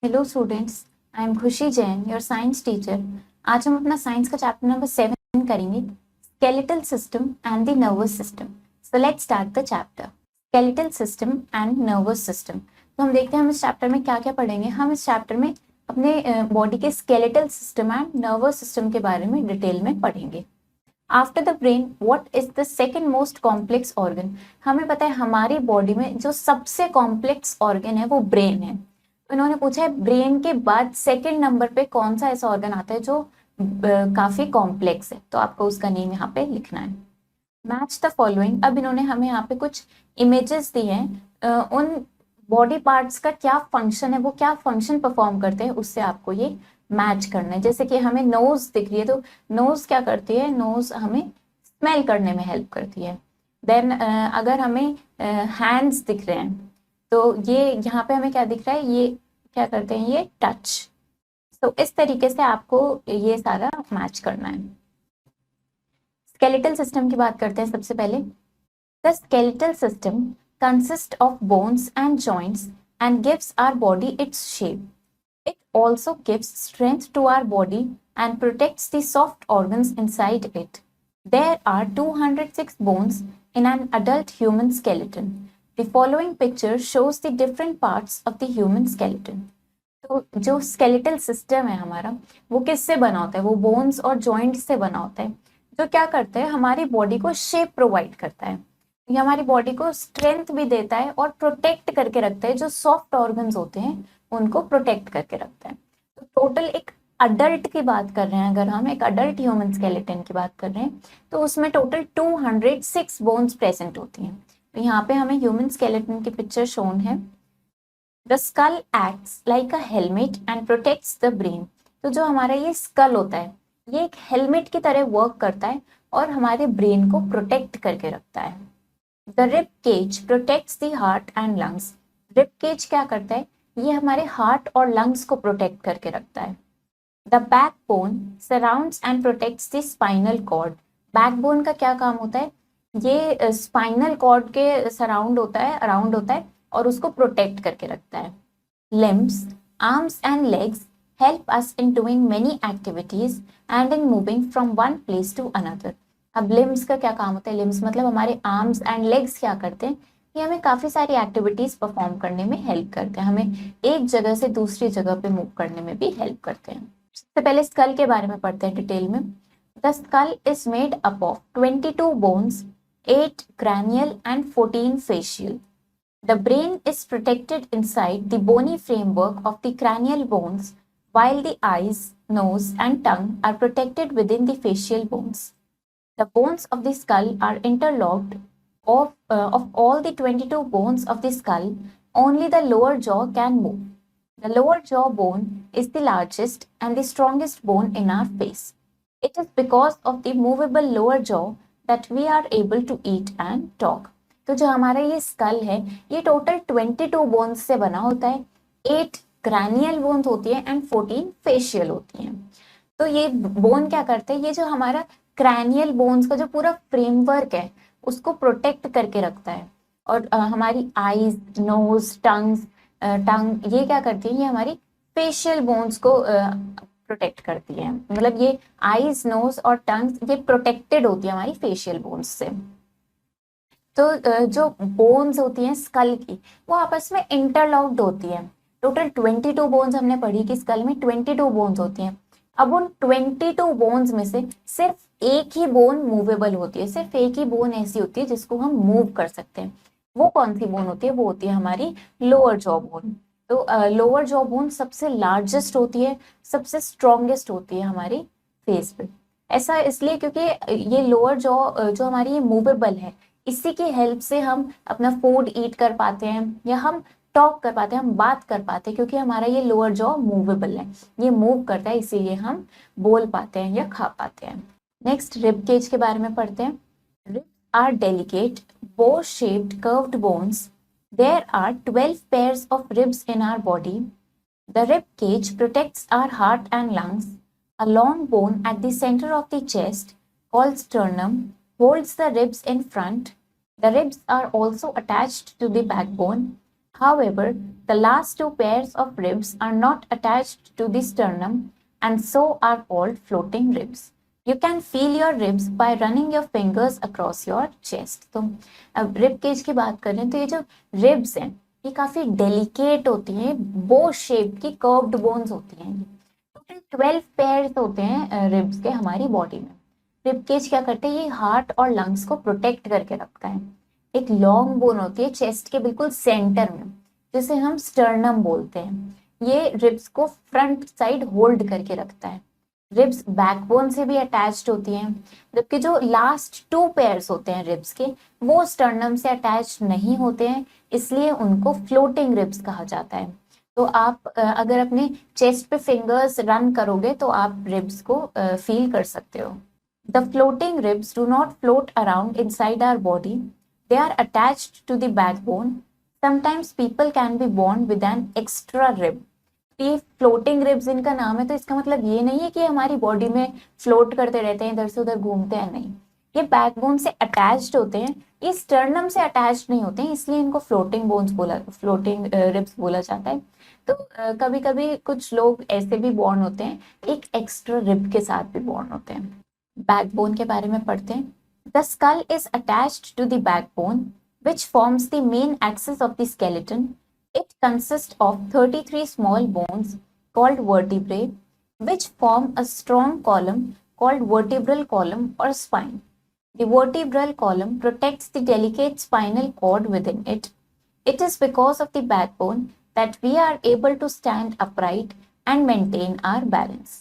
Hello students, I am खुशी Jain, your science teacher. आज हम अपना साइंस का चैप्टर नंबर 7 करेंगे, skeletal system and the nervous system. So let's start the chapter, skeletal system and nervous system. तो हम देखते हैं हम इस चैप्टर में क्या क्या पढ़ेंगे। हम इस चैप्टर में अपने बॉडी के skeletal system and nervous system के बारे में डिटेल में पढ़ेंगे। After the brain what is the second most complex organ. हमें पता है हमारी बॉडी में जो सबसे कॉम्प्लेक्स ऑर्गन है वो ब्रेन है। इन्होंने पूछा है ब्रेन के बाद सेकंड नंबर पे कौन सा ऐसा ऑर्गन आता है जो काफी कॉम्प्लेक्स है, तो आपको उसका नेम यहाँ पे लिखना है। Match the following. अब इन्होंने हमें यहाँ पे कुछ इमेजेस दी हैं, उन बॉडी पार्ट्स का क्या फंक्शन है, वो क्या फंक्शन परफॉर्म करते हैं, उससे आपको ये मैच करना है। जैसे कि हमें नोज दिख रही है, तो नोज क्या करती है, नोज हमें स्मेल करने में हेल्प करती है। देन अगर हमें हैंड्स दिख रहे हैं, तो ये यहाँ पे हमें क्या दिख रहा है, ये क्या करते हैं, ये टच। तो इस तरीके से आपको ये सारा मैच करना है। स्केलेटल सिस्टम की बात करते हैं सबसे पहले। The skeletal system consist of bones and joints and gives our body its shape. It also gives strength to our body and protects the soft organs inside it. There are 206 bones in an adult human skeleton. The following picture shows the different parts of the human skeleton. तो जो skeletal system है हमारा, वो किससे बना होता है, वो बोन्स और जॉइंट से बना होता है, जो क्या करते हैं, हमारी बॉडी को शेप प्रोवाइड करता है, ये हमारी बॉडी को स्ट्रेंथ भी देता है और प्रोटेक्ट करके रखता है। जो सॉफ्ट ऑर्गन्स होते हैं उनको प्रोटेक्ट करके रखता है। तो टोटल एक अडल्ट की बात कर रहे हैं, अगर हम एक अडल्ट ह्यूमन स्केलेटन की बात कर रहे हैं, तो उसमें टोटल 206 बोन्स प्रेजेंट होती हैं। तो यहाँ पे हमें ह्यूमन स्केलेटन की पिक्चर शोन है। The skull acts like a helmet and protects the brain. तो जो हमारा ये स्कल होता है, ये एक हेलमेट की तरह वर्क करता है और हमारे ब्रेन को प्रोटेक्ट करके रखता है। The rib cage protects the heart and lungs. Rib cage क्या करता है, ये हमारे हार्ट और लंग्स को प्रोटेक्ट करके रखता है। The backbone surrounds and protects the spinal cord. Backbone का क्या काम होता है, ये स्पाइनल कॉर्ड के सराउंड होता है, अराउंड होता है और उसको प्रोटेक्ट करके रखता है। Limbs, arms and legs help us in doing many activities and in moving from one place to another. अब लिम्स का क्या काम होता है, लिम्स मतलब हमारे आर्म्स एंड लेग्स क्या करते हैं, ये हमें काफी सारी एक्टिविटीज परफॉर्म करने में हेल्प करते हैं, हमें एक जगह से दूसरी जगह पे मूव करने में भी हेल्प करते हैं। सबसे पहले स्कल के बारे में पढ़ते हैं डिटेल में। The skull is made up of 22 bones, 8 cranial and 14 facial. The brain is protected inside the bony framework of the cranial bones, while the eyes, nose, and tongue are protected within the facial bones. The bones of the skull are interlocked. Of all the 22 bones of the skull, only the lower jaw can move. The lower jaw bone is the largest and the strongest bone in our face. It is because of the movable lower jaw that we are able to eat and talk. तो जो हमारा ये school है, ये total 22 bones से बना होता है। 8 क्रैनियल बोन्स होती है एंड 14 फेशियल होती हैं। तो ये बोन क्या करते हैं, ये जो हमारा क्रैनियल बोन्स का जो पूरा फ्रेमवर्क है उसको प्रोटेक्ट करके रखता है। और हमारी आईज, नोज, टंग ये क्या करती है, ये हमारी फेशियल बोन्स को प्रोटेक्ट करती है। मतलब ये आईज, नोज और टंग ये प्रोटेक्टेड होती है हमारी फेशियल बोन्स से। तो जो बोन्स होती हैं स्कल की, वो आपस में इंटरलॉक्ड होती है। टोटल 22 बोन्स हमने पढ़ी कि स्कल में 22 बोन्स होती हैं। अब उन 22 बोन्स में से सिर्फ एक ही बोन मूवेबल होती है, सिर्फ एक ही बोन ऐसी होती है जिसको हम मूव कर सकते हैं। वो कौन सी बोन होती है, वो होती है हमारी लोअर जॉ बोन। तो लोअर जॉ बोन सबसे लार्जेस्ट होती है, सबसे स्ट्रॉन्गेस्ट होती है हमारी फेस पे। ऐसा इसलिए क्योंकि ये लोअर जॉ जो हमारी ये मूवेबल है, इसी की हेल्प से हम अपना फूड ईट कर पाते हैं या हम टॉक कर पाते हैं, हम बात कर पाते हैं, क्योंकि हमारा ये लोअर जॉ मूवेबल है, ये मूव करता है, इसीलिए हम बोल पाते हैं या खा पाते हैं। नेक्स्ट रिब केज के बारे में पढ़ते हैं। Ribs are delicate bow shaped curved bones. There are 12 pairs of ribs in our body. The rib cage protects our heart and lungs. A long bone at the center of the chest, called sternum, holds the ribs in front. The ribs are also attached to the backbone. However, The last two pairs of ribs are not attached to the sternum and so are called floating ribs. You can feel your ribs by running your fingers across your chest. तो अब rib cage की बात करें तो ये जो ribs हैं ये काफी डेलिकेट होती हैं, बो शेप की कर्व्ड बोन्स होती हैं। टोटल 12 पेयर्स होते हैं रिब्स के हमारी बॉडी में। रिब केज क्या करते हैं, ये हार्ट और लंग्स को प्रोटेक्ट करके रखता है। एक लॉन्ग बोन होती है चेस्ट के बिल्कुल सेंटर में जिसे हम स्टर्नम बोलते हैं, ये रिब्स को फ्रंट साइड होल्ड करके रखता है। रिब्स बैकबोन से भी अटैच्ड होती हैं, जबकि जो लास्ट टू पेयर्स होते हैं रिब्स के वो स्टर्नम से अटैच नहीं होते हैं, इसलिए उनको फ्लोटिंग रिब्स कहा जाता है। तो आप अगर अपने चेस्ट पे फिंगर्स रन करोगे तो आप रिब्स को फील कर सकते हो। The floating ribs do not float around inside our body. They are attached to the backbone. Sometimes people can be born with an extra rib. ये फ्लोटिंग रिब्स इनका नाम है तो इसका मतलब ये नहीं है कि हमारी बॉडी में फ्लोट करते रहते हैं, इधर से उधर घूमते हैं, नहीं। ये बैकबोन से अटैच्ड होते हैं, ये स्टर्नम से अटैच्ड नहीं होते हैं, इसलिए इनको फ्लोटिंग रिब्स बोला जाता है। तो कभी कभी कुछ लोग ऐसे भी बॉर्न होते हैं, एक एक्स्ट्रा रिब के साथ भी बॉर्न होते हैं। बैकबोन के बारे में पढ़ते हैं। The skull is attached to the backbone which forms the main axis of the skeleton. It consists of 33 small bones called vertebrae, which form a strong column called vertebral column or spine. The vertebral column protects the delicate spinal cord within it. It is because of the backbone that we are able to stand upright and maintain our balance.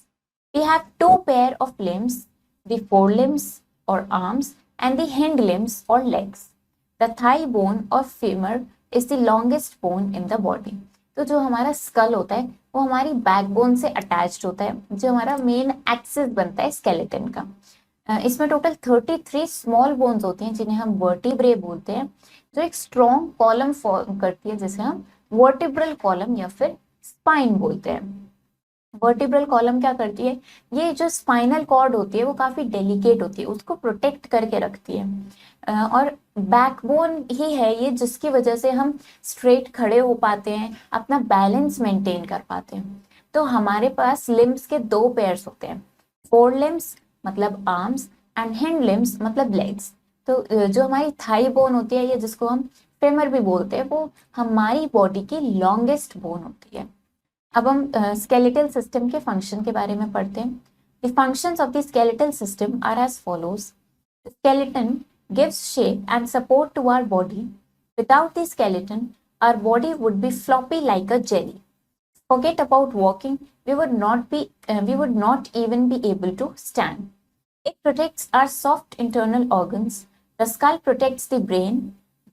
We have two pairs of limbs, the forelimbs or arms and the hind limbs or legs. The thigh bone or femur is the longest bone in the body. तो जो हमारा school होता है वो हमारी backbone से attached होता है, जो हमारा मेन एक्सिस बनता है स्केलेटन का। इसमें टोटल 33 स्मॉल बोन्स होती हैं जिन्हें हम वर्टिब्रे बोलते हैं, जो एक स्ट्रॉन्ग कॉलम फॉर्म करती है जिसे हम वर्टिब्रल कॉलम या फिर स्पाइन बोलते हैं। वर्टिब्रल कॉलम क्या करती है, ये जो स्पाइनल कॉर्ड होती है वो काफी डेलिकेट होती है, उसको प्रोटेक्ट करके रखती है। और बैकबोन ही है ये जिसकी वजह से हम स्ट्रेट खड़े हो पाते हैं, अपना बैलेंस मेंटेन कर पाते हैं। तो हमारे पास लिम्स के दो पेयर्स होते हैं, फोर लिम्स मतलब आर्म्स एंड हिंड लिम्स मतलब लेग्स। तो जो हमारी थाई बोन होती है, ये जिसको हम फेमर भी बोलते हैं, वो हमारी बॉडी की लॉन्गेस्ट बोन होती है। अब हम स्केलेटल सिस्टम के फंक्शन के बारे में पढ़ते हैं। The functions of the skeletal system are as follows. The skeleton gives shape and support to our body. Without the skeleton, our body would be floppy like a jelly. Forget about walking, we would not even be able to stand. It protects our soft internal organs. The skull protects the brain.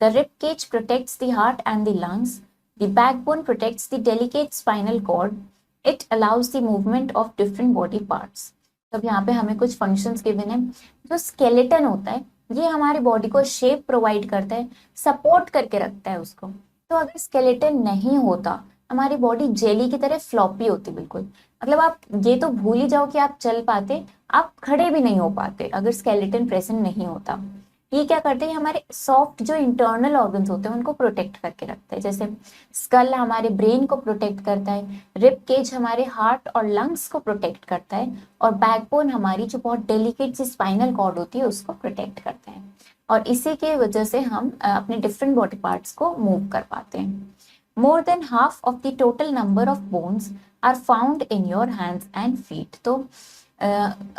The rib cage protects the heart and the lungs. The backbone protects the delicate spinal cord. It allows the movement of different body parts. तो यहाँ पे हमें कुछ functions given है। जो skeleton होता है ये हमारी बॉडी को शेप प्रोवाइड करता है, सपोर्ट करके रखता है उसको। तो अगर स्केलेटन नहीं होता हमारी बॉडी जेली की तरह फ्लॉपी होती बिल्कुल, मतलब आप ये तो भूल ही जाओ कि आप चल पाते, आप खड़े भी नहीं हो पाते अगर स्केलेटन प्रेजेंट नहीं होता। ये क्या करते हैं, हमारे सॉफ्ट जो इंटरनल ऑर्गन्स होते हैं उनको प्रोटेक्ट करके रखते हैं। जैसे स्कल हमारे ब्रेन को प्रोटेक्ट करता है, रिब केज हमारे हार्ट और लंग्स को प्रोटेक्ट करता है, और बैकबोन हमारी जो बहुत डेलिकेट सी स्पाइनल कॉर्ड होती है उसको प्रोटेक्ट करता है। और इसी के वजह से हम अपने डिफरेंट बॉडी पार्ट्स को मूव कर पाते हैं। More than half of the total number of bones are found in your hands and feet. तो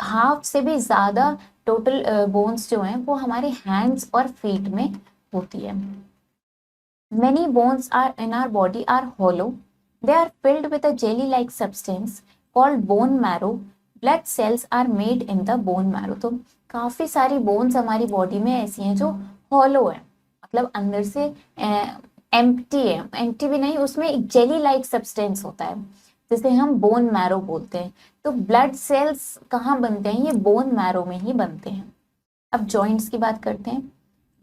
हाफ से भी ज्यादा टोटल बोन्स जो हैं वो हमारे हैंड्स और फीट में होती है। Many bones are in our body are hollow. They are filled with a jelly-like substance called bone marrow. Blood cells are made in the bone marrow. तो काफी सारी बोन्स हमारी बॉडी में ऐसी हैं जो हॉलो है, मतलब अंदर से एम्प्टी है, एम्प्टी भी नहीं, उसमें एक जेली लाइक सब्सटेंस होता है जिसे हम बोन मैरो बोलते हैं। तो ब्लड सेल्स कहाँ बनते हैं, ये बोन मैरो में ही बनते हैं। अब जॉइंट्स की बात करते हैं।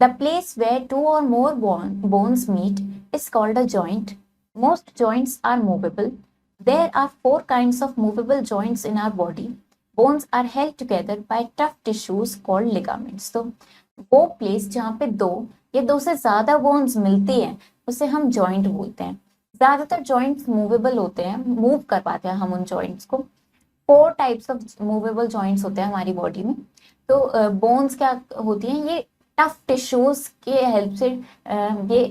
The place where two or more bones meet is called a joint. Most joints are movable. There are 4 kinds of movable joints in our body. Bones are held together by tough tissues called ligaments. तो वो place जहाँ पे दो या दो से ज्यादा bones मिलती हैं उसे हम जॉइंट बोलते हैं। ज्यादातर जॉइंट्स मूवेबल होते हैं, मूव कर पाते हैं हम उन जॉइंट्स को। 4 टाइप्स ऑफ मूवेबल जॉइंट्स होते हैं हमारी बॉडी में। तो बोन्स क्या होती हैं, ये टफ टिश्यूज के हेल्प से ये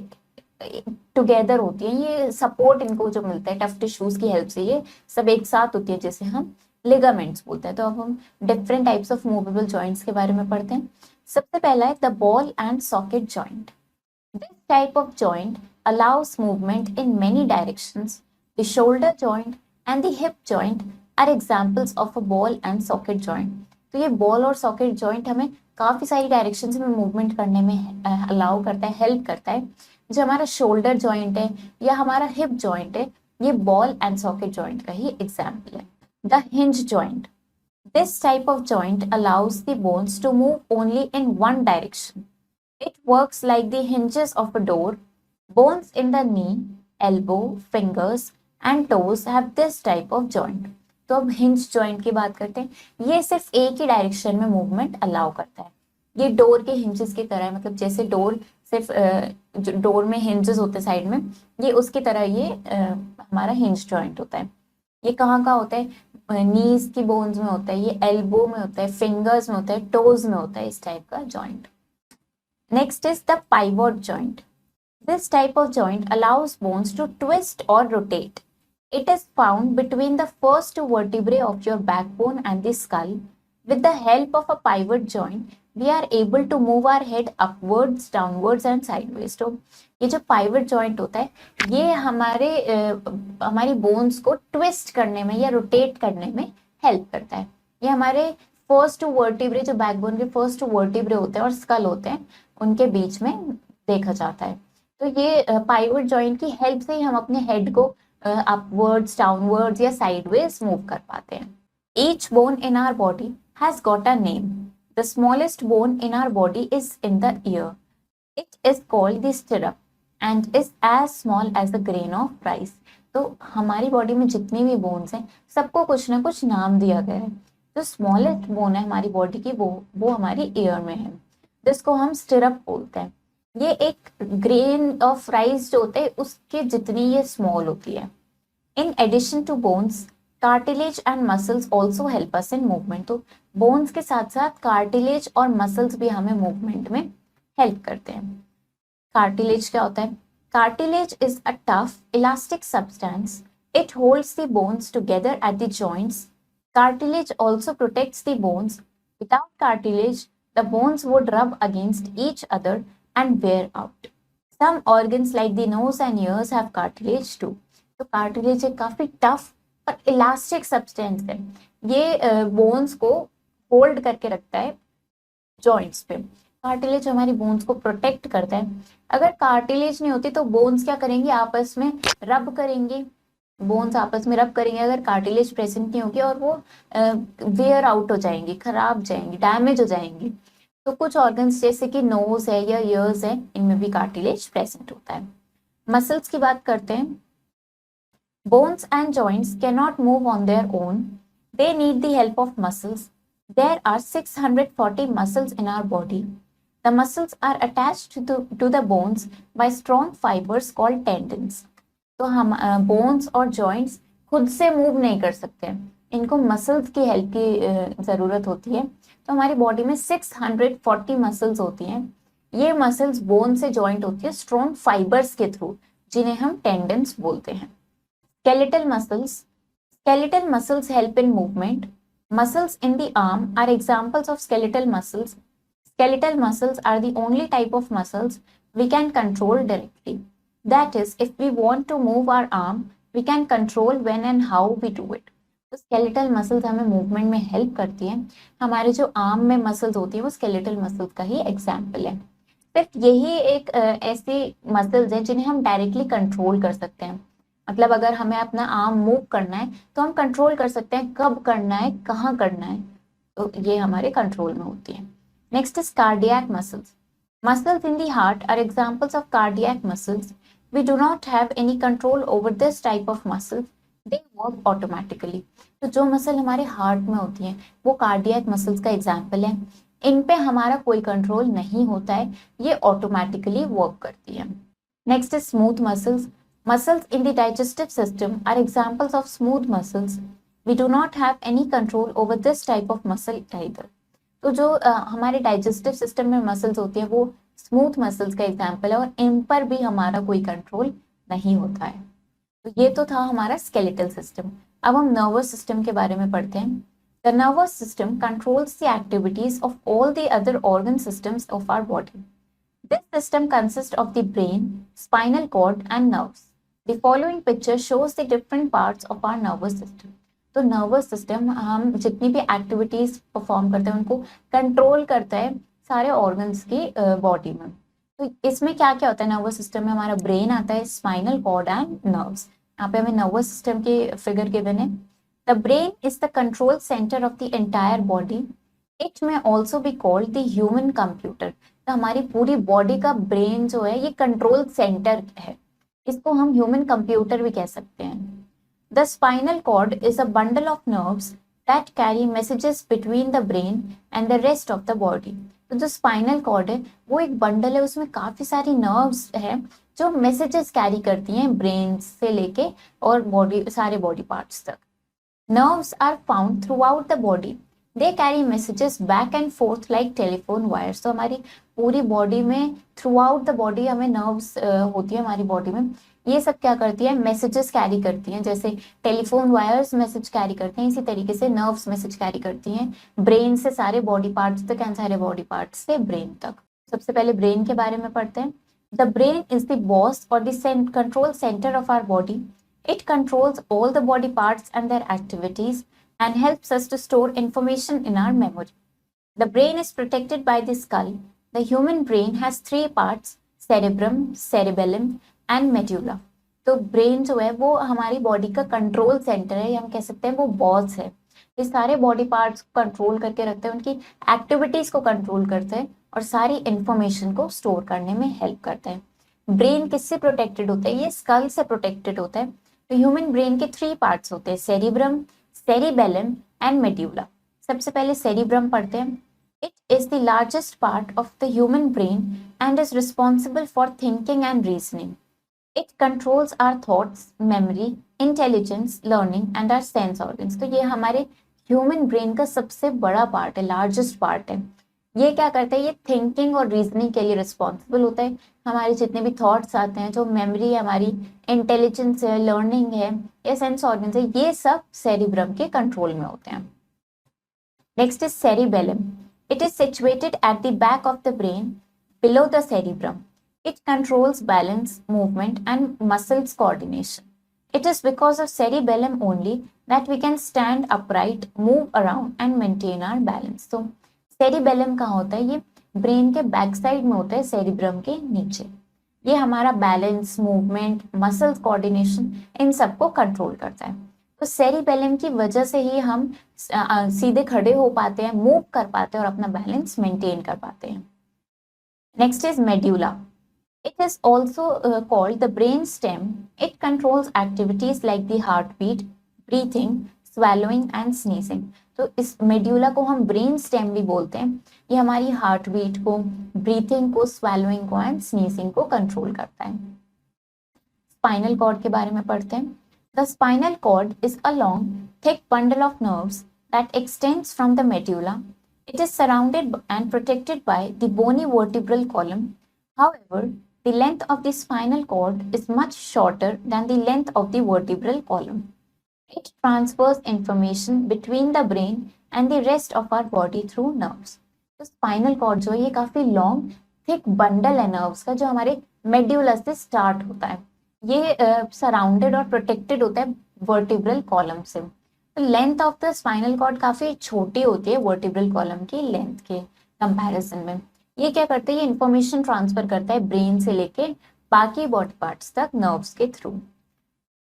टुगेदर होती हैं, ये सपोर्ट इनको जो मिलता है टफ टिश्यूज की हेल्प से, ये सब एक साथ होती है, जैसे हम लिगामेंट्स बोलते हैं। तो अब हम different types of movable joints के बारे में पढ़ते हैं। सबसे पहला है the ball and socket joint. This type of joint allows movement in many directions. The shoulder joint and the hip joint are examples of a ball and socket joint. तो ये बॉल और सॉकेट जॉइंट हमें काफी सारी directions में movement करने में allow करता है, हेल्प करता है। जो हमारा शोल्डर जॉइंट है या हमारा हिप जॉइंट है, ये बॉल एंड सॉकेट जॉइंट का ही एग्जाम्पल है। The hinge joint. This type of joint allows the bones to move only in one direction. It works like the hinges of a door. Bones in the knee, elbow, fingers and toes have this type of joint. तो अब hinge joint की बात करते हैं। ये सिर्फ एक ही direction में मूवमेंट अलाउ करता है। ये डोर के hinges की तरह है, मतलब जैसे डोर सिर्फ डोर में hinges होते हैं साइड में, ये उसकी तरह ये हमारा hinge joint होता है। ये कहाँ का होता है, नीज की बोन्स में होता है, ये एल्बो में होता है, फिंगर्स में होता है, टोज में होता है, इस टाइप का joint. Next is the pivot joint. This type of joint allows bones to twist or rotate. It is found between the first two vertebrae of your backbone and the skull. With the help of a pivot joint, we are able to move our head upwards, downwards and sideways. तो ये जो pivot joint होता है, ये हमारी bones को twist करने में या rotate करने में help करता है। ये हमारे फर्स्ट टू वर्टिब्रे, जो बैकबोन के फर्स्ट टू वर्टिब्रे होते हैं और स्कल होते हैं, उनके बीच में देखा जाता है। तो ये पाइवट जॉइंट की हेल्प से ही हम अपने हेड को अपवर्ड्स, डाउनवर्ड्स या साइडवेज मूव कर पाते हैं। Each bone in our body has got a name. The smallest bone in our body is in the ear. It is called the stirrup and is as small as the grain of rice. तो हमारी body में जितनी भी bones हैं, सबको कुछ ना कुछ नाम दिया गया है। जो स्मॉलेस्ट बोन है हमारी बॉडी की, वो हमारी ईयर में है, जिसको हम स्टिरअप बोलते हैं। ये एक ग्रेन ऑफ राइस जो होते हैं उसके जितनी ये स्मॉल होती है। In addition to bones, cartilage and muscles also help us in movement. तो बोन्स के साथ साथ कार्टिलेज और मसल्स भी हमें मूवमेंट में हेल्प करते हैं. कार्टिलेज क्या होता है? Cartilage is a tough elastic substance. It holds the bones together at the joints. Cartilage also protects the bones. Without cartilage, the bones would rub against each other and wear out. Some organs like the nose and ears have cartilage too. तो cartilage एक काफी tough और elastic substance है. ये bones को hold करके रखता है joints पे. कार्टिलेज हमारी बोन्स को प्रोटेक्ट करता है. अगर कार्टिलेज नहीं होती तो बोन्स क्या करेंगे? आपस में रब करेंगे. बोन्स आपस में रब करेंगे अगर कार्टिलेज प्रेजेंट नहीं होगी, और वो वेयर आउट हो जाएंगी, खराब जाएंगी, डैमेज हो जाएंगी. तो कुछ ऑर्गन्स जैसे कि नोज है या ईयर्स है, इनमें भी कार्टिलेज प्रेजेंट होता है. मसल्स की बात करते हैं. Bones and joints can not move on their own. They need the help of muscles. There are 640 muscles in our body. The muscles are attached to the bones by strong fibers called tendons. तो हम bones और joints खुद से move नहीं कर सकते, इनको muscles की हेल्प की ज़रूरत होती है. तो हमारी बॉडी में 640 मसल्स होती हैं. ये मसल्स बोन से जॉइंट होती है स्ट्रॉन्ग फाइबर्स के थ्रू, जिन्हें हम टेंडन्स बोलते हैं. Skeletal muscles. Skeletal muscles help in movement. Muscles in the arm are examples of skeletal muscles. Skeletal muscles are the only type of muscles we can control directly. That is, if we want to move our arm, we can control when and how we do it. तो skeletal muscles हमें movement में help करती हैं. हमारे जो arm में muscles होती हैं वो skeletal muscles का ही example है. सिर्फ यही एक ऐसी muscles हैं जिन्हें हम directly control कर सकते हैं. मतलब अगर हमें अपना आर्म मूव करना है तो हम कंट्रोल कर सकते हैं कब करना है, कहाँ करना है. तो ये हमारे कंट्रोल में होती है. Next is cardiac muscles. Muscles in the heart are examples of cardiac muscles. We do not have any control over this type of muscles. They work automatically. तो जो मसल हमारे हार्ट में होती हैं वो कार्डियक मसल्स का example है. इन पे हमारा कोई कंट्रोल नहीं होता है, ये ऑटोमेटिकली वर्क करती है. Next is smooth muscles. Muscles in the digestive system are examples of smooth muscles. We do not have any control over this type of muscle either. तो जो हमारे डाइजेस्टिव सिस्टम में मसल्स होती है वो smooth muscles का example है और इन पर भी हमारा कोई कंट्रोल नहीं होता है. तो ये तो था हमारा स्केलेटल सिस्टम. अब हम नर्वस सिस्टम के बारे में पढ़ते हैं. The nervous system controls the activities of all the other organ systems of our body. This system consists of the brain, spinal cord and nerves. The following picture shows the different parts of our nervous system. तो nervous system हम जितनी भी activities perform करते हैं उनको control करता है सारे ऑर्गन्स की बॉडी में. तो इसमें क्या क्या होता है नर्वस सिस्टम में? हमारा ब्रेन आता है, स्पाइनल कॉर्ड एंड नर्व्स. यहाँ पे हमें नर्वस सिस्टम की फिगर गिवन है. The brain is the control centre of the entire body. It में also be called the human computer. तो हमारी पूरी बॉडी का ब्रेन जो है ये कंट्रोल सेंटर है. इसको हम ह्यूमन कंप्यूटर भी कह सकते हैं. The spinal cord is a bundle of nerves that carry messages between the brain and the rest of the body. तो जो स्पाइनल कॉर्ड है वो एक बंडल है, उसमें काफी सारी नर्व्स है जो मैसेजेस कैरी करती हैं ब्रेन से लेके और बॉडी सारे बॉडी पार्ट्स तक. Nerves are found throughout the body. They carry messages back and forth like telephone wires. तो हमारी पूरी बॉडी में throughout the body हमें nerves होती है हमारी बॉडी में. ये सब क्या करती है? मैसेजेस कैरी करती हैं. जैसे टेलीफोन वायर्स मैसेज कैरी करते हैं, इसी तरीके से नर्व्स मैसेज कैरी करती हैं ब्रेन से सारे बॉडी पार्ट्स तक एंड सारे बॉडी पार्ट्स से ब्रेन तक. सबसे पहले ब्रेन के बारे में पढ़ते हैं. The brain is the boss और the control centre of our body. It controls all the body parts and their activities and helps us to store information in our memory. The brain is protected by the skull. The human brain has three parts: cerebrum, cerebellum and medulla. तो brain जो है वो हमारी body का control centre है, या हम कह सकते हैं वो बॉस है. ये सारे बॉडी पार्ट्स को कंट्रोल करके रखते हैं, उनकी एक्टिविटीज को कंट्रोल करते हैं और सारी इंफॉर्मेशन को स्टोर करने में हेल्प करते हैं. ब्रेन किससे प्रोटेक्टेड होता है? ये स्कल से प्रोटेक्टेड होता है. तो ह्यूमन ब्रेन के थ्री पार्ट्स होते हैं: सेरिब्रम, सेरिबेलम एंड मेड्यूला. सबसे पहले सेरिब्रम पढ़ते हैं. It is the largest part of the human brain and is responsible for thinking and reasoning. It controls our thoughts, memory, intelligence, learning and our sense organs. तो ये हमारे human brain का सबसे बड़ा पार्ट है, largest part है. ये क्या करता है? ये थिंकिंग और रीजनिंग के लिए रिस्पॉन्सिबल होता है. हमारे जितने भी थॉट्स आते हैं, जो मेमोरी है हमारी, इंटेलिजेंस है, लर्निंग है या सेंस ऑर्गन्स है, ये सब सेरिब्रम के कंट्रोल में होते हैं. Next is cerebellum. It is situated at the back of the brain below the cerebrum. It controls balance, movement and muscles coordination. It is because of cerebellum only that we can stand upright, move around and maintain our balance. तो cerebellum कहाँ होता है? ये brain के back side में होता है, cerebrum के नीचे. ये हमारा balance, movement, muscles coordination in सबको कंट्रोल करता है. तो सेरिबेलम की वजह से ही हम सीधे खड़े हो पाते हैं, मूव कर पाते हैं और अपना बैलेंस मेंटेन कर पाते हैं. Next is medulla. It is also called the brain stem. It controls activities like the heartbeat, breathing, swallowing and sneezing. तो इस मेड्यूला को हम ब्रेन स्टेम भी बोलते हैं. ये हमारी हार्ट बीट को, ब्रीथिंग को, स्वेलोइंग को एंड स्नीजिंग को कंट्रोल करता है. स्पाइनल कॉर्ड के बारे में पढ़ते हैं. The spinal cord is a long thick bundle of nerves that extends from the medulla. It is surrounded and protected by the bony vertebral column. However, the length of the spinal cord is much shorter than the length of the vertebral column. It transfers information between the brain and the rest of our body through nerves. तो spinal cord जो है ये काफी long thick bundle है nerves का, जो हमारे medulla से स्टार्ट होता है. ये सराउंडेड और प्रोटेक्टेड होता है वर्टिब्रल कॉलम से. तो length of the spinal cord काफी छोटी होती है वर्टिब्रल कॉलम की लेंथ के कंपैरिजन में. ये क्या करता है? ये इंफॉर्मेशन ट्रांसफर करता है ब्रेन से लेके बाकी बॉडी पार्ट्स तक नर्व्स के थ्रू.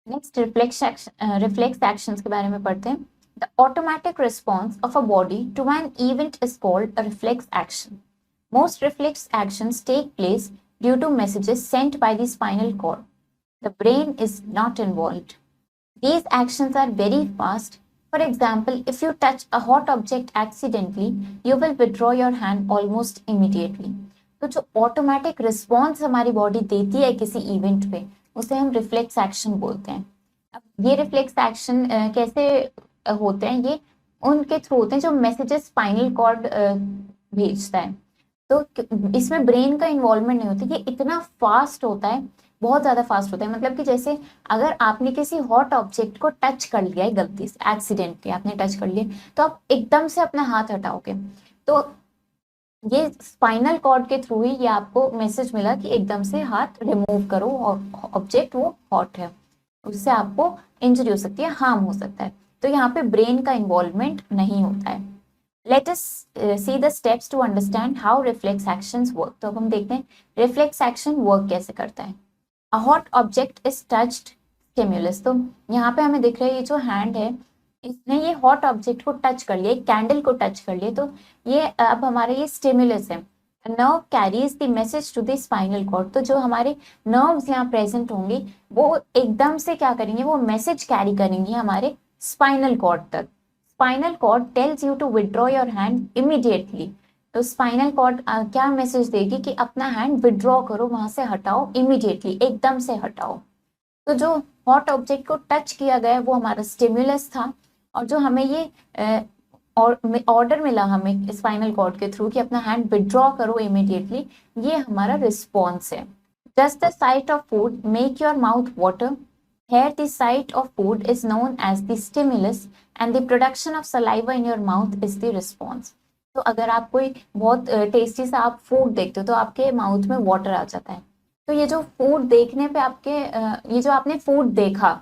नेक्स्ट रिफ्लेक्स एक्शंस के बारे में पढ़ते हैं. The automatic response of a body to an event is called a reflex action. Most reflex actions take place due to messages sent by the spinal cord. The brain is not involved. These actions are very fast. For example, if you touch a hot object accidentally, you will withdraw your hand almost immediately. तो जो automatic response हमारी body देती है किसी event पे, उसे हम reflex action बोलते हैं। अब ये रिफ्लेक्स एक्शन कैसे होते हैं, ये उनके थ्रू होते हैं जो मैसेजेस स्पाइनल कॉर्ड भेजता है। तो इसमें ब्रेन का इन्वॉल्वमेंट नहीं होता, ये इतना फास्ट होता है, बहुत ज्यादा फास्ट होता है। मतलब कि जैसे अगर आपने किसी हॉट ऑब्जेक्ट को टच कर लिया है गलती से, एक्सीडेंटली आपने टच कर लिया, तो आप एकदम से अपना हाथ हटाओगे, तो ये स्पाइनल कॉर्ड के थ्रू ही ये आपको मैसेज मिला कि एकदम से हाथ रिमूव करो, और ऑब्जेक्ट वो हॉट है, उससे आपको इंजरी हो सकती है, हार्म हो सकता है। तो यहाँ पे ब्रेन का इन्वॉल्वमेंट नहीं होता है। Let us see the steps to understand how reflex actions work. तो अब हम देखते हैं रिफ्लेक्स एक्शन वर्क कैसे करता है। A hot object is touched stimulus. तो यहाँ पे हमें दिख रहा है ये जो हैंड है, इसने ये हॉट ऑब्जेक्ट को टच कर लिया, कैंडल को टच कर लिया, तो ये अब हमारा ये स्टिमुलस है। Nerve carries the message to the spinal cord. तो जो हमारे नर्व्स यहाँ प्रेजेंट होंगे वो एकदम से क्या करेंगे, वो मैसेज कैरी करेंगे हमारे स्पाइनल कॉर्ड तक। Spinal cord tells you to withdraw your hand immediately. तो स्पाइनल कॉर्ड क्या मैसेज देगी कि अपना हैंड विड्रॉ करो, वहां से हटाओ, इमीडिएटली एकदम से हटाओ। तो जो हॉट ऑब्जेक्ट को टच किया गया वो हमारा स्टिमुलस था, और जो हमें ये ऑर्डर मिला हमें स्पाइनल कॉर्ड के थ्रू कि अपना हैंड विड्रॉ करो इमीडिएटली, ये हमारा रिस्पॉन्स है। Does the sight of food make your mouth water? Here the sight of food is known as the stimulus and the production of saliva in your mouth is the response. तो अगर आप कोई बहुत tasty सा आप food देखते हो तो आपके माउथ में वाटर आ जाता है। तो ये जो फूड देखने पे आपके ये जो आपने फूड देखा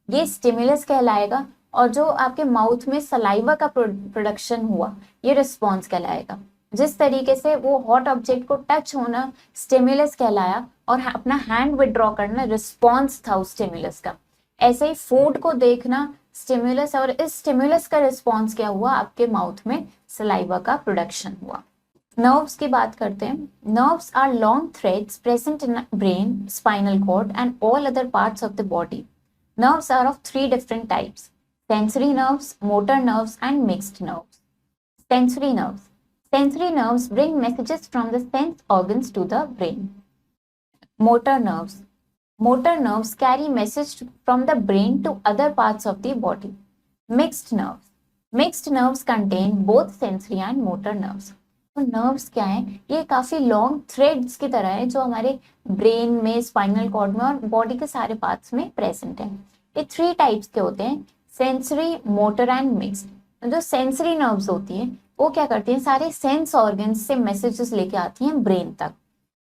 ये स्टिमुलस कहलाएगा, और जो आपके माउथ में सलाइवा का प्रोडक्शन हुआ ये रिस्पॉन्स कहलाएगा। जिस तरीके से वो हॉट ऑब्जेक्ट को टच होना स्टिमुलस कहलाया और अपना हैंड विड्रॉ करना रिस्पॉन्स था उस स्टिमुलस का, ऐसे ही फूड को देखना स्टिमुलस, और इस स्टिमुलस का रिस्पॉन्स क्या हुआ, आपके माउथ में सलाइवा का प्रोडक्शन हुआ। नर्व्स की बात करते हैं। Nerves are long threads present in brain, spinal cord and all other parts of the body. Nerves are of three different types: sensory nerves, motor nerves, and mixed nerves. Sensory nerves. Sensory nerves bring messages from the sense organs to the brain. Motor nerves. Motor nerves carry message from the brain to other parts of the body. Mixed nerves. Mixed nerves contain both sensory and motor nerves. तो nerves क्या है, ये काफी long threads की तरह है जो हमारे ब्रेन में, स्पाइनल कॉर्ड में और बॉडी के सारे पार्ट्स में प्रेजेंट है। ये थ्री टाइप्स के होते हैं: सेंसरी, मोटर एंड मिक्स्ड। जो सेंसरी नर्व्स होती हैं वो क्या करती हैं, सारे सेंस ऑर्गन्स से मैसेजेस लेके आती हैं ब्रेन तक।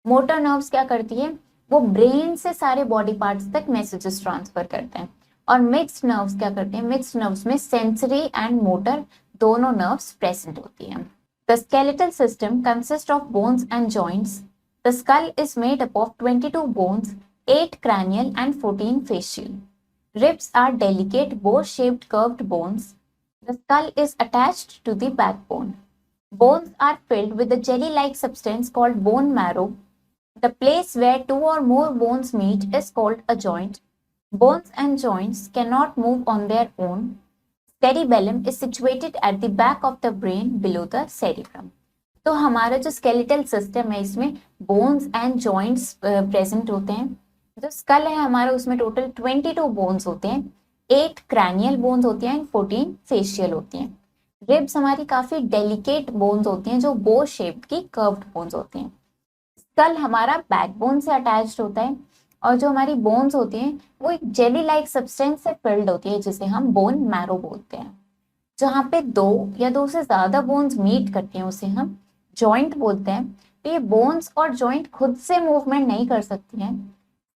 मोटर नर्व्स क्या करती है, वो ब्रेन से सारे बॉडी पार्ट्स तक मैसेजेस ट्रांसफर करते हैं। और मिक्स्ड नर्व्स क्या करते हैं, मिक्स्ड नर्व्स में सेंसरी एंड मोटर दोनों नर्व्स प्रेजेंट होती हैं। The skeletal system consists of bones and joints. The skull is made up of 22 bones, 8 cranial and 14 facial. Ribs are delicate bow-shaped curved bones. The skull is attached to the backbone. Bones are filled with a jelly-like substance called bone marrow. The place where two or more bones meet is called a joint. Bones and joints cannot move on their own. Cerebellum is situated at the back of the brain below the cerebrum. तो हमारा जो skeletal system है इसमें bones and joints present होते हैं। जो school है हमारा उसमें टोटल 22 बोन्स होते हैं, 8 क्रैनियल बोन्स होती हैं, 14 फेशियल होती हैं। रिब्स हमारी काफी डेलिकेट बोन्स होती हैं जो बो शेप्ड की कर्व्ड बोन्स होती हैं। स्कल हमारा बैकबोन से अटैच्ड होता है, और जो हमारी बोन्स होती हैं वो एक जेली लाइक सब्सटेंस से फिल्ड होती है जिसे हम बोन मैरो बोलते हैं। जहाँ पे दो या दो से ज्यादा बोन्स मीट करती हैं उसे हम जॉइंट बोलते हैं। तो ये बोन्स और जॉइंट खुद से मूवमेंट नहीं कर सकती हैं।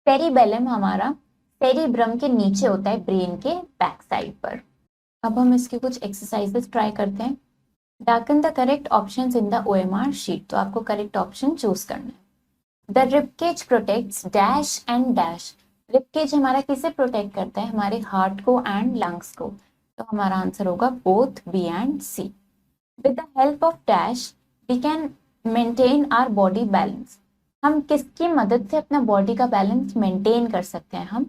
सेरिबेलम हमारा सेरिब्रम के नीचे होता है, ब्रेन के बैक साइड पर। अब हम इसके कुछ एक्सरसाइजेस ट्राई करते हैं। Darken the correct options in the OMR sheet. तो आपको करेक्ट ऑप्शन चूज करना है। The ribcage protects dash and dash. Ribcage हमारा किसे प्रोटेक्ट करता है, हमारे हार्ट को एंड लंग्स को। तो हमारा आंसर होगा both B and C. With the help of dash we can maintain our body balance. हम किसकी मदद से अपना बॉडी का बैलेंस मेंटेन कर सकते हैं, हम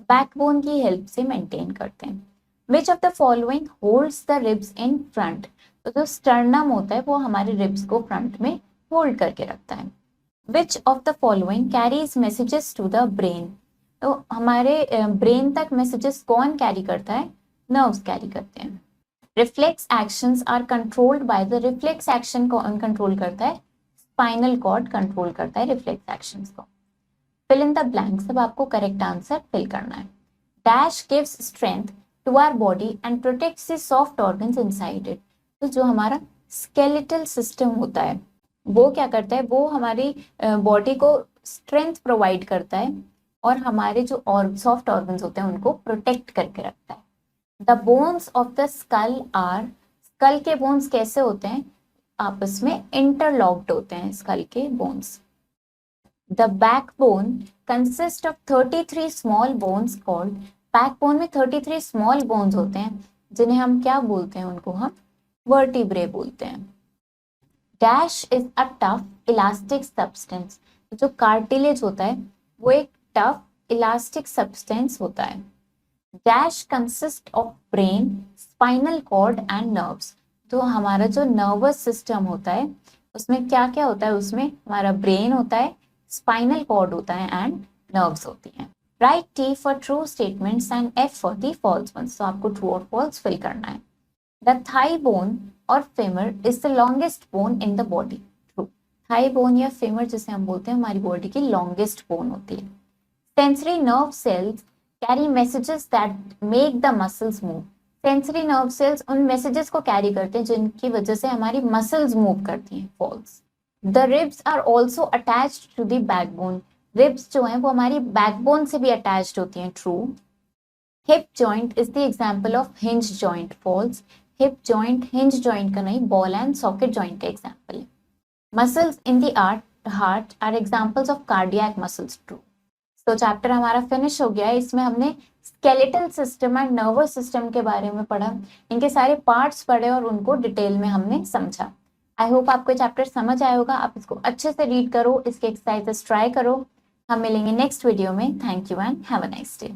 बैकबोन की हेल्प से मेंटेन करते हैं। Which of the following holds the ribs in front. तो जो स्टर्नम होता है वो हमारे रिब्स को फ्रंट में होल्ड करके रखता है। Which of the following carries messages to the brain? तो हमारे ब्रेन तक मैसेजेस कौन कैरी करता है? नर्व्स कैरी करते हैं। Reflex actions are controlled by the, reflex action कौन कंट्रोल करता है? स्पाइनल कॉर्ड कंट्रोल करता है रिफ्लेक्स एक्शंस को। फिल इन द ब्लैंक्स, अब आपको करेक्ट आंसर फिल करना है। Dash gives strength to our body and protects the soft organs inside it. तो जो हमारा स्केलेटल सिस्टम होता है वो क्या करता है? वो हमारी बॉडी को स्ट्रेंथ प्रोवाइड करता है और हमारे जो और सॉफ्ट ऑर्गन्स होते हैं उनको प्रोटेक्ट करके रखता है। The bones of the skull are, skull के बोन्स कैसे होते हैं? आपस में इंटरलॉक्ड होते हैं स्कल के bones. The backbone consist of 33 small bones called, backbone में 33 स्मॉल बोन्स होते हैं जिन्हें हम क्या बोलते हैं? उनको हम वर्टिब्रे बोलते हैं। Dash is a tough elastic substance, जो कार्टिलेज होता है वो एक टफ इलास्टिक सब्सटेंस होता है। Dash consist of brain, spinal cord and nerves, तो हमारा जो नर्वस सिस्टम होता है उसमें क्या क्या होता है? उसमें हमारा ब्रेन होता है, स्पाइनल कॉर्ड होता है एंड नर्व्स होती हैं। Write T for true statements and F for the false ones, तो आपको ट्रू और फॉल्स फिल करना है। द थाई बोन और femur is the longest bone in the body, true. Thigh bone या फेमर जिसे हम बोलते हैं हमारी बॉडी की लॉन्गेस्ट बोन होती है। Sensory nerve cells carry messages that make the muscles move, sensory nerve cells उन मैसेजेस को कैरी करते हैं जिनकी वजह से हमारी मसल्स मूव करती हैं, false. The ribs are also attached to the backbone, ribs जो हैं वो हमारी बैकबोन से भी अटैच्ड होती हैं, true. Hip joint is the example of hinge joint, false. Hip joint hinge joint का नहीं, बॉल एंड सॉकेट जॉइंट का एग्जाम्पल है। Muscles in the heart are examples of cardiac muscles, true. तो chapter हमारा finish हो गया है। इसमें हमने skeletal system and nervous system के बारे में पढ़ा, इनके सारे पार्ट्स पढ़े और उनको डिटेल में हमने समझा। आई होप आपको चैप्टर समझ आया होगा। आप इसको अच्छे से रीड करो, इसके एक्सरसाइजेस ट्राई करो। हम मिलेंगे नेक्स्ट वीडियो में। Thank you and have a nice day.